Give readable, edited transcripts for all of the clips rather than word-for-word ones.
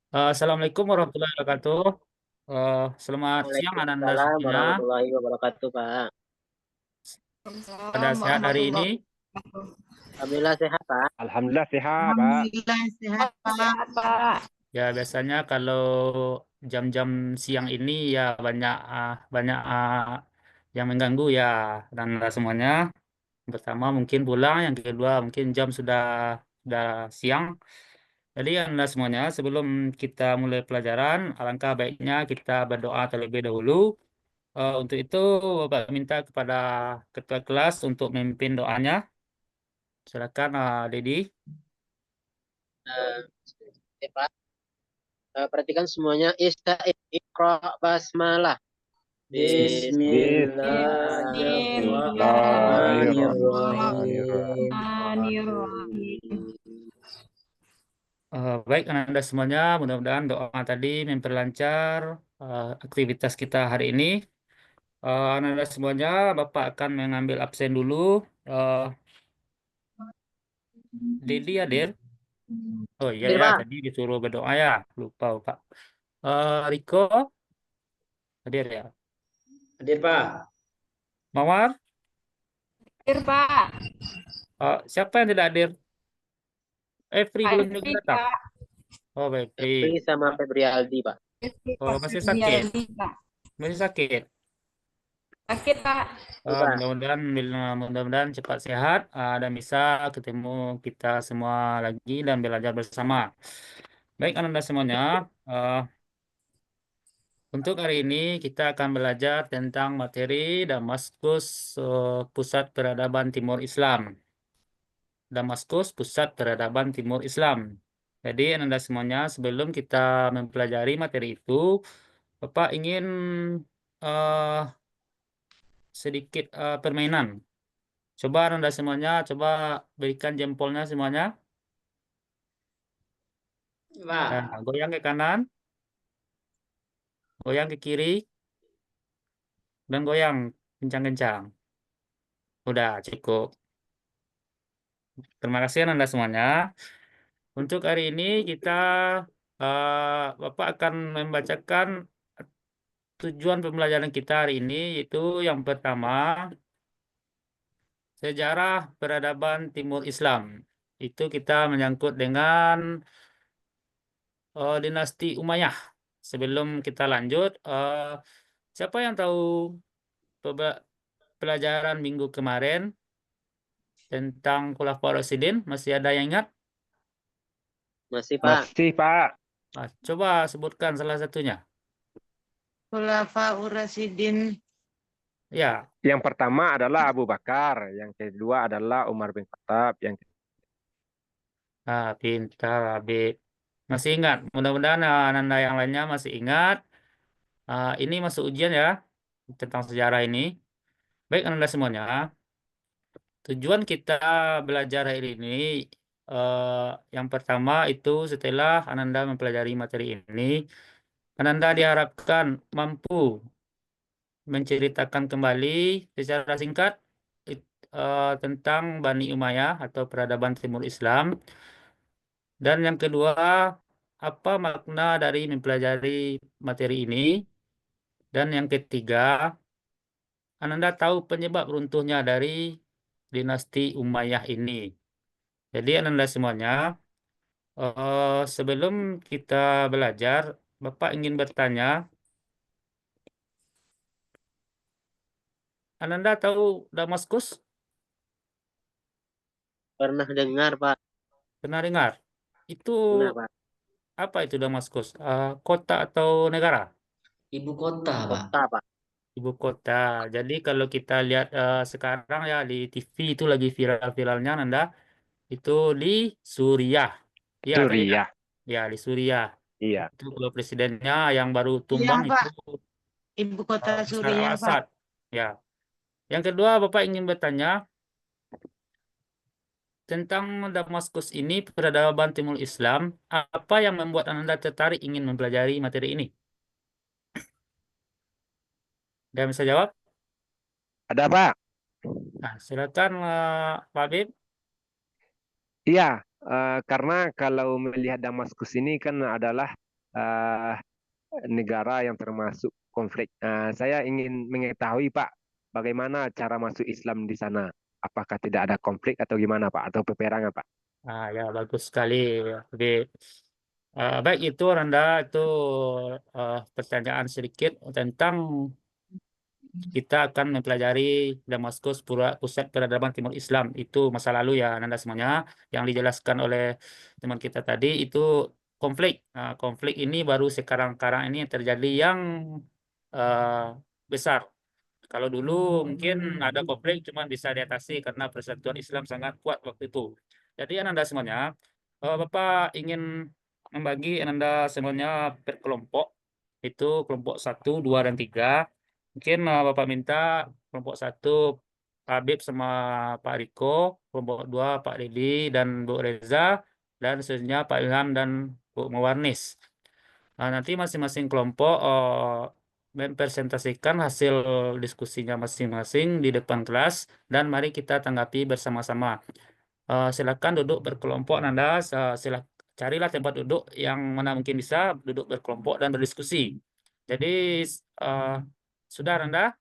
Assalamualaikum warahmatullahi wabarakatuh. Selamat siang Ananda Waalaikumsalam semuanya. warahmatullahi wabarakatuh, Pak. Pada Waalaikumsalam sehat hari ini. warahmatullahi wabarakatuh. Alhamdulillah sehat, Pak. Alhamdulillah sehat, Pak. Alhamdulillah sehat, Pak. Pak. Ya biasanya kalau jam-jam siang ini ya banyak yang mengganggu ya Ananda semuanya. Pertama mungkin pulang, yang kedua mungkin jam sudah siang. Jadi Anda semuanya sebelum kita mulai pelajaran, alangkah baiknya kita berdoa terlebih dahulu. Untuk itu, Bapak minta kepada ketua kelas untuk memimpin doanya. Silakan, Dedi. Eh, Pak. Perhatikan semuanya. Iqra basmalah. Bismillahirrahmanirrahim. Bismillahirrahmanirrahim. Baik, Anda semuanya, mudah-mudahan doa tadi memperlancar aktivitas kita hari ini. Anda semuanya, Bapak akan mengambil absen dulu. Uh, Dedi hadir. Oh iya Hadir, ya, Pak. tadi disuruh berdoa ya. Lupa, Pak. Riko hadir ya. Hadir, Pak. Mawar, Hadir, Pak. siapa yang tidak hadir? Fri belum juga Hadir, datang. Pak. Oh, baik, Fri. Febri sama Febri Aldi, Pak. Oh, masih sakit. Febrialdi, Pak. Masih sakit. Sakit, Pak. Iya, Pak. Mudah-mudahan cepat sehat dan bisa ketemu kita semua lagi dan belajar bersama. Baik, Anda semuanya. eh, untuk hari ini kita akan belajar tentang materi Damaskus, Pusat Peradaban Timur Islam. Damaskus, Pusat Peradaban Timur Islam. Jadi, Anda semuanya, sebelum kita mempelajari materi itu, Bapak ingin eh, sedikit permainan. Coba Anda semuanya, coba berikan jempolnya semuanya. Nah, Pak. goyang ke kanan, goyang ke kiri, dan goyang kencang-kencang. Udah cukup. Terima kasih Anda semuanya. Untuk hari ini kita, Bapak akan membacakan tujuan pembelajaran kita hari ini, yaitu yang pertama, sejarah peradaban Timur Islam. Itu kita menyangkut dengan dinasti Umayyah. Sebelum kita lanjut, siapa yang tahu pelajaran minggu kemarin tentang Khulafaur Rasyidin? Masih ada yang ingat? Masih, Pak. Masih, Pak. Coba sebutkan salah satunya. Khulafaur Rasyidin. Ya, Yang pertama adalah Abu Bakar, yang kedua adalah Umar bin Khattab, yang pintar, Habib. Masih ingat? Mudah-mudahan Anda yang lainnya masih ingat. Ini masuk ujian ya tentang sejarah ini. Baik, Anda semuanya. Tujuan kita belajar hari ini, eh, yang pertama itu setelah Ananda mempelajari materi ini, Ananda diharapkan mampu menceritakan kembali secara singkat tentang Bani Umayyah atau peradaban Timur Islam. Dan yang kedua, apa makna dari mempelajari materi ini? Dan yang ketiga, Ananda tahu penyebab runtuhnya dari dinasti Umayyah ini. Jadi Ananda semuanya, sebelum kita belajar, Bapak ingin bertanya, Ananda tahu Damaskus? Pernah dengar, Pak. Pernah dengar? Itu Pernah, Pak. apa itu Damaskus? Kota atau negara? Ibu kota, Pak. Kota, Pak. Ibu kota. Jadi kalau kita lihat sekarang ya di TV itu lagi viral-viralnya Nanda, itu di Suriah. Iya, atau tidak? Suriah. Ya, di Suriah. Iya. Itu kalau presidennya yang baru Iya, tumbang itu Pak. Ibu kota Bashar Suriah, Pak. al-Assad. Ya. Yang kedua, Bapak ingin bertanya tentang Damaskus ini, peradaban Timur Islam. Apa yang membuat Anda tertarik ingin mempelajari materi ini? Dan bisa jawab? Ada, Pak? Nah, silakan Pak Habib. Iya, karena kalau melihat Damaskus ini kan adalah eh, negara yang termasuk konflik. Saya ingin mengetahui Pak, bagaimana cara masuk Islam di sana? Apakah tidak ada konflik atau gimana Pak? Atau peperangan Pak? Ya, bagus sekali. Jadi, baik itu Randa, itu pertanyaan sedikit tentang kita akan mempelajari Damaskus, pusat peradaban Timur Islam. Itu masa lalu ya, Nanda semuanya. Yang dijelaskan oleh teman kita tadi itu konflik. Konflik ini baru sekarang-karang ini yang terjadi yang eh, besar. Kalau dulu mungkin ada konflik cuma bisa diatasi karena persatuan Islam sangat kuat waktu itu. Jadi Ananda semuanya, Bapak ingin membagi Ananda semuanya per kelompok. Itu kelompok 1, 2, dan 3. Mungkin Bapak minta kelompok 1 Pak Habib sama Pak Riko, kelompok 2 Pak Dedi dan Bu Reza, dan selanjutnya Pak Ilham dan Bu Mawarnis. Nanti masing-masing kelompok mempresentasikan hasil diskusinya masing-masing di depan kelas dan mari kita tanggapi bersama-sama. Silakan duduk berkelompok, Nanda. Carilah tempat duduk yang mana mungkin bisa duduk berkelompok dan berdiskusi. Jadi eh, sudah, Nanda.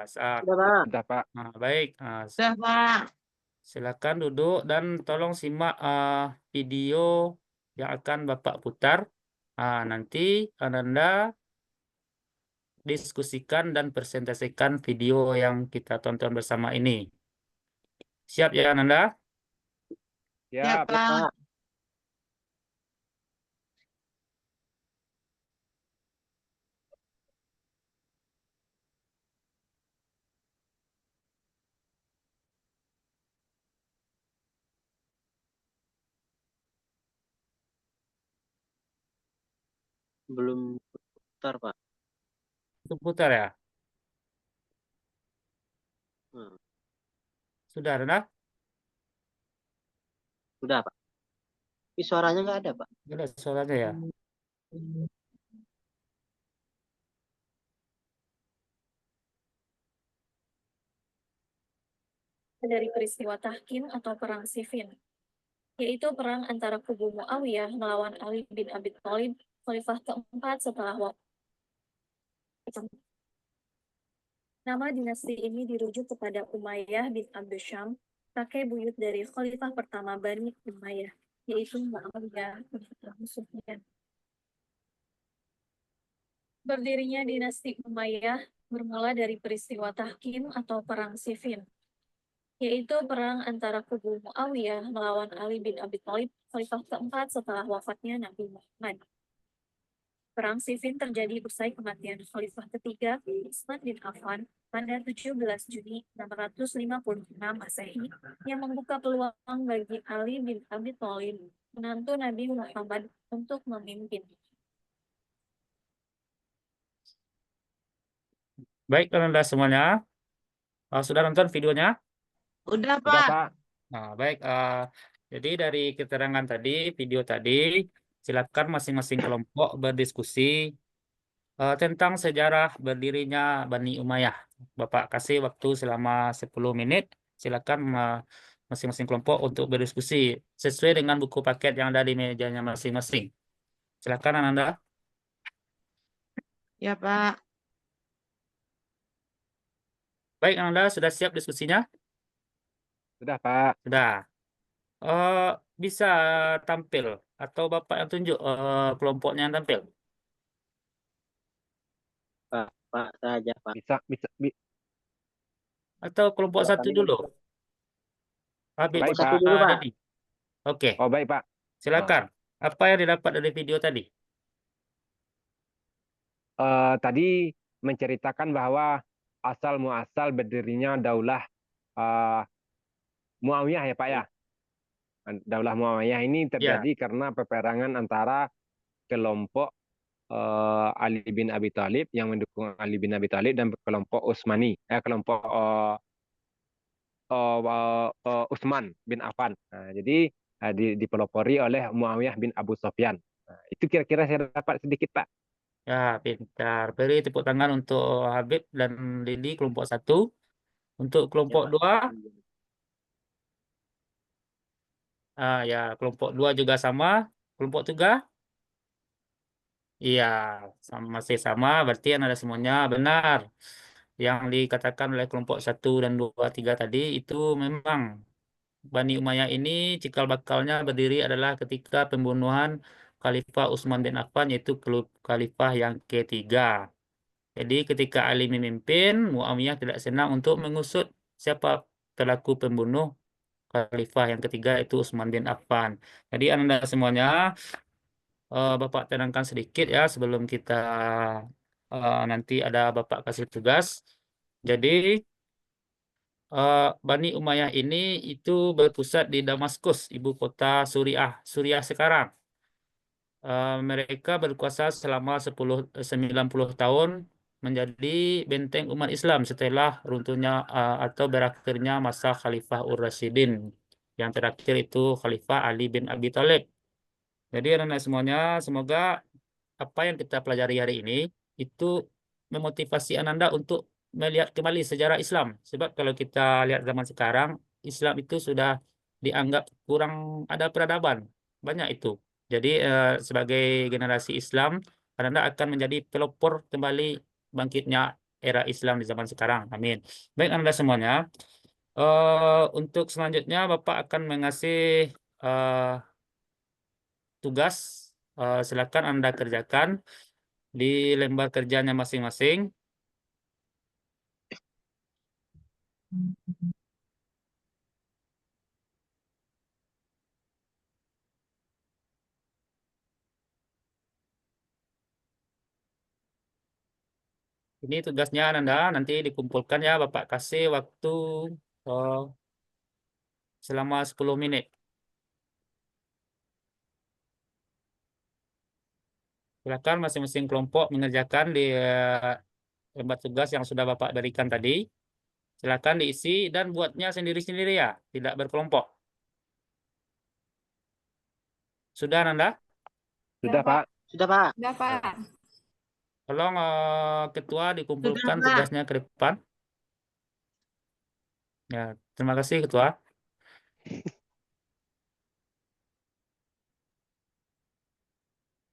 Saat Sudah, Pak. Sudah Pak. baik. Sudah, Pak. Silakan duduk dan tolong simak video yang akan Bapak putar. Nanti Ananda diskusikan dan presentasikan video yang kita tonton bersama ini. Siap ya, Ananda? Ya, Ya, Pak. Pak. Belum putar, Pak. Itu putar ya? Hmm. Sudah, Ananda? Sudah, Pak. Tapi suaranya nggak ada, Pak. Sudah suaranya ya? Dari peristiwa Tahkim atau Perang Siffin, yaitu perang antara kubu Muawiyah melawan Ali bin Abi Thalib, khalifah keempat setelah wafat. Nama dinasti ini dirujuk kepada Umayyah bin Abdul Syam, kakek buyut dari khalifah pertama Bani Umayyah, yaitu Muawiyah bin Abu Sufyan. Berdirinya dinasti Umayyah bermula dari peristiwa Tahkim atau Perang Siffin, yaitu perang antara kubu Muawiyah melawan Ali bin Abi Thalib, khalifah keempat setelah wafatnya Nabi Muhammad. Perang Siffin terjadi usai kematian khalifah ketiga, Utsman bin Affan, pada 17 Juni 656 Masehi, yang membuka peluang bagi Ali bin Abi Thalib, menantu Nabi Muhammad, untuk memimpin. Baik, Ananda semuanya. Sudah nonton videonya? Udah, sudah Pak. Pak. Baik. Jadi dari keterangan tadi, video tadi, silakan masing-masing kelompok berdiskusi tentang sejarah berdirinya Bani Umayyah. Bapak kasih waktu selama 10 menit. Silakan masing-masing kelompok untuk berdiskusi sesuai dengan buku paket yang ada di mejanya masing-masing. Silakan, Ananda. Ya, Pak. Baik, Ananda, sudah siap diskusinya? Sudah Pak. Sudah. Eh, Bisa tampil atau Bapak yang tunjuk kelompoknya yang tampil? Pak saja, Pak. Bisa, bisa, Atau kelompok satu dulu? Habib, Baik, Satu Pak. dulu, Pak. Dedi. Oke, Oh, baik Pak. silakan. Apa yang didapat dari video tadi? Tadi menceritakan bahwa asal muasal berdirinya Daulah eh, Muawiyah ya Pak ya. Daulah Muawiyah ini Ya, terjadi karena peperangan antara kelompok Ali bin Abi Thalib yang mendukung Ali bin Abi Thalib dan kelompok Utsmani, kelompok Utsman bin Affan. Nah, jadi dipelopori oleh Muawiyah bin Abu Sufyan. Nah, itu kira-kira saya dapat sedikit Pak. ya, pintar. Beri tepuk tangan untuk Habib dan Dedi kelompok 1. Untuk Ya, kelompok Pak. 2, ya kelompok 2 juga sama. Kelompok 3, Iya, masih sama, berarti Anda semuanya benar. Yang dikatakan oleh kelompok 1 dan 2, 3 tadi itu memang Bani Umayyah ini cikal bakalnya berdiri adalah ketika pembunuhan Khalifah Utsman bin Affan, yaitu Khalifah yang ketiga. Jadi ketika Ali memimpin, Muawiyah tidak senang untuk mengusut siapa pelaku pembunuh Khalifah yang ketiga, itu Utsman bin Affan. Jadi Anda semuanya, Bapak tenangkan sedikit ya sebelum kita nanti ada Bapak kasih tugas. Jadi Bani Umayyah ini itu berpusat di Damaskus, ibu kota Suriah, Suriah sekarang. Mereka berkuasa selama 90 tahun menjadi benteng umat Islam setelah runtuhnya atau berakhirnya masa Khalifah Ur-Rasyidin. Yang terakhir itu Khalifah Ali bin Abi Thalib. Jadi anak-anak semuanya, semoga apa yang kita pelajari hari ini itu memotivasi Ananda untuk melihat kembali sejarah Islam. Sebab kalau kita lihat zaman sekarang, Islam itu sudah dianggap kurang ada peradaban. Banyak itu. Jadi sebagai generasi Islam, Ananda akan menjadi pelopor kembali bangkitnya era Islam di zaman sekarang. Amin. Baik Anda semuanya, untuk selanjutnya Bapak akan mengasih eh, tugas. Silakan Anda kerjakan di lembar kerjanya masing-masing. Ini tugasnya Anda nanti dikumpulkan ya, Bapak kasih waktu eh, selama 10 menit. Silakan masing-masing kelompok mengerjakan di lembar tugas yang sudah Bapak berikan tadi. Silakan diisi dan buatnya sendiri-sendiri ya, tidak berkelompok. Sudah Nanda? Sudah, Pak. Sudah, Pak. Sudah, Pak. Tolong Ketua Sudah, dikumpulkan Pak. tugasnya ke depan. Ya, terima kasih Ketua.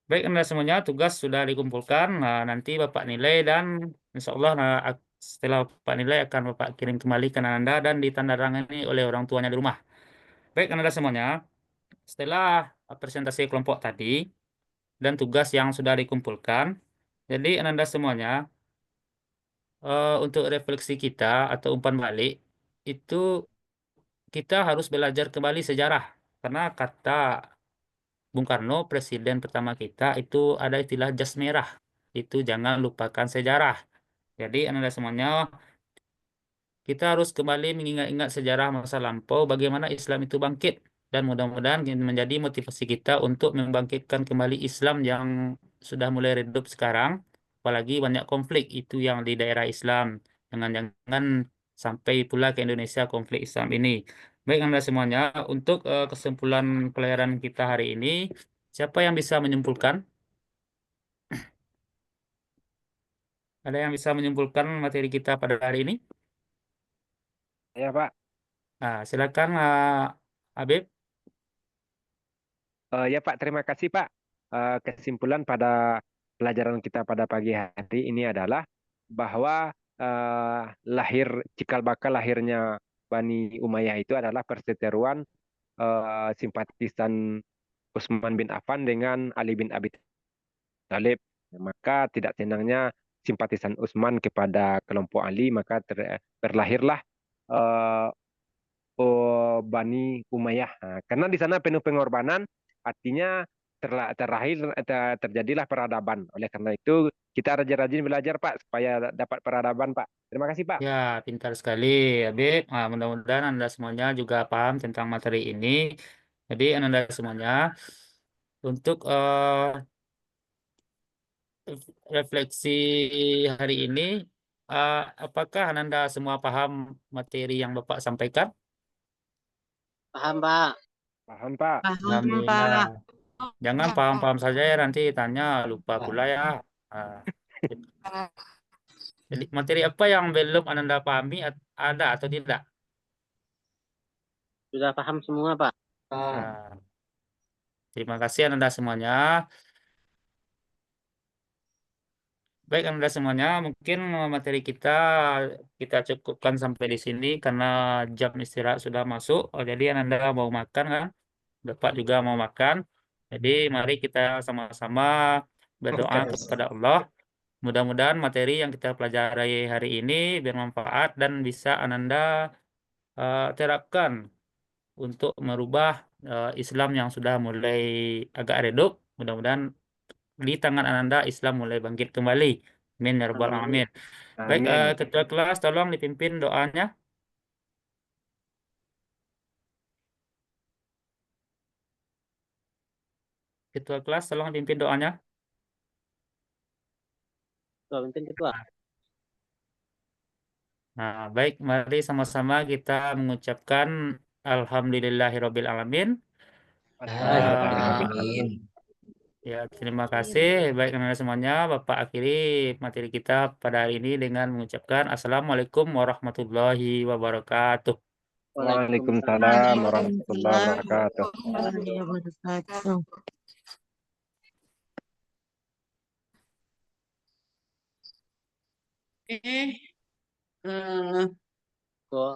Baik, Anda semuanya tugas sudah dikumpulkan. Nah, nanti Bapak nilai dan insya Allah setelah Bapak nilai akan Bapak kirim kembali ke Anda dan ditandatangani oleh orang tuanya di rumah. Baik, Anda semuanya, setelah presentasi kelompok tadi dan tugas yang sudah dikumpulkan, jadi Anda semuanya untuk refleksi kita atau umpan balik itu kita harus belajar kembali sejarah karena kata Bung Karno, presiden pertama kita itu ada istilah jas merah. Itu jangan lupakan sejarah. Jadi Anda semuanya, kita harus kembali mengingat-ingat sejarah masa lampau bagaimana Islam itu bangkit. Dan mudah-mudahan ini menjadi motivasi kita untuk membangkitkan kembali Islam yang sudah mulai redup sekarang. Apalagi banyak konflik itu yang di daerah Islam. Jangan-jangan sampai pula ke Indonesia konflik Islam ini. Baik Anda semuanya, untuk kesimpulan pelajaran kita hari ini, siapa yang bisa menyimpulkan? Ada yang bisa menyimpulkan materi kita pada hari ini? Ya, Pak. Nah, silakan Habib. Ya, Pak. Terima kasih, Pak. Kesimpulan pada pelajaran kita pada pagi hari ini adalah bahwa lahir cikal bakal lahirnya Bani Umayyah itu adalah perseteruan simpatisan Utsman bin Affan dengan Ali bin Abi Thalib. Maka tidak senangnya simpatisan Utsman kepada kelompok Ali, maka berlahirlah eh, Bani Umayyah. Nah, karena di sana penuh pengorbanan, artinya terjadilah peradaban. Oleh karena itu, kita rajin-rajin belajar, Pak, supaya dapat peradaban, Pak. Terima kasih, Pak. Ya, pintar sekali, Habib. Mudah-mudahan Anda semuanya juga paham tentang materi ini. Jadi, Anda semuanya, untuk refleksi hari ini, eh, apakah Anda semua paham materi yang Bapak sampaikan? Paham, Pak. Paham, Pak. Paham, Alhamdulillah. Pak. Jangan paham-paham saja ya, nanti tanya lupa pula ya. Ah, jadi materi apa yang belum Anda pahami ada atau tidak? Sudah paham semua, Pak. Pak. Nah, terima kasih Anda semuanya. Baik Anda semuanya, mungkin materi kita cukupkan sampai di sini karena jam istirahat sudah masuk. Jadi Anda mau makan kan? Bapak juga mau makan. Jadi mari kita sama-sama berdoa kepada Allah. Mudah-mudahan materi yang kita pelajari hari ini bermanfaat dan bisa Ananda terapkan untuk merubah Islam yang sudah mulai agak redup. Mudah-mudahan di tangan Ananda Islam mulai bangkit kembali. Amin ya rabbal alamin. Baik, Amin. Ketua kelas tolong dipimpin doanya. Ketua kelas tolong dipimpin doanya. Ketua, pimpin ketua. Nah, baik, mari sama-sama kita mengucapkan Alhamdulillahirabbil alamin. Amin. Ya, terima kasih. Baik, teman-teman semuanya, Bapak akhiri materi kita pada hari ini dengan mengucapkan Assalamualaikum warahmatullahi wabarakatuh. Waalaikumsalam warahmatullahi wabarakatuh. Warahmatullahi wabarakatuh. Oke. Kok